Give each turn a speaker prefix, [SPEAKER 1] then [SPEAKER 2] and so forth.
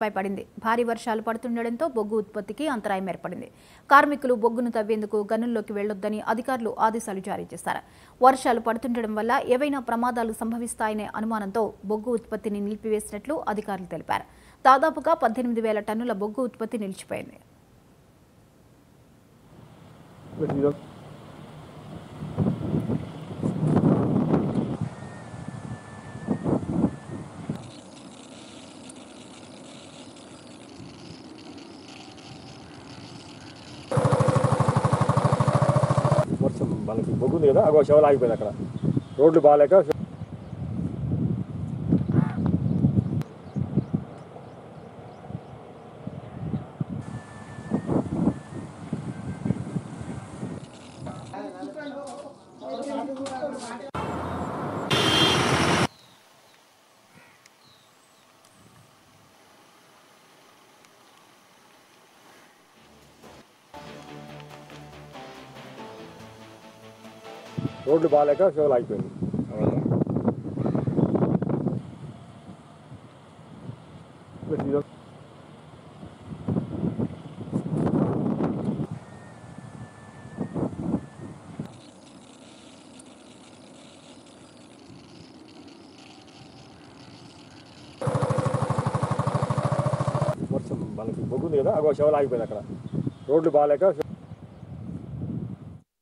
[SPEAKER 1] పడింది. భారీ వర్షాలు పడుతుండటంతో బొగ్గు ఉత్పత్తికి అంతరాయం ఏర్పడింది. కార్మికులు బొగ్గును తవ్వేందుకు గనుల్లోకి వెళ్లొద్దని అధికారులు ఆదేశాలు జారీ చేశారు. వర్షాలు పడుతుండటం వల్ల ఏవైనా ప్రమాదాలు సంభవిస్తాయనే అనుమానంతో బొగ్గు ఉత్పత్తిని నిలిపివేసినట్లు అధికారులు తెలిపారు. దాదాపుగా 18,000 టన్నుల బొగ్గు ఉత్పత్తి నిలిచిపోయింది.
[SPEAKER 2] మనకి బొగ్గుంది కదా, అగో శవాలు ఆగిపోయింది అక్కడ. రోడ్లు బాగాలేక శవాలు ఆగిపోయింది. మనకి బొగ్గుంది కదా, అగో శవాలు ఆగిపోయింది అక్కడ. రోడ్లు బాగాలేక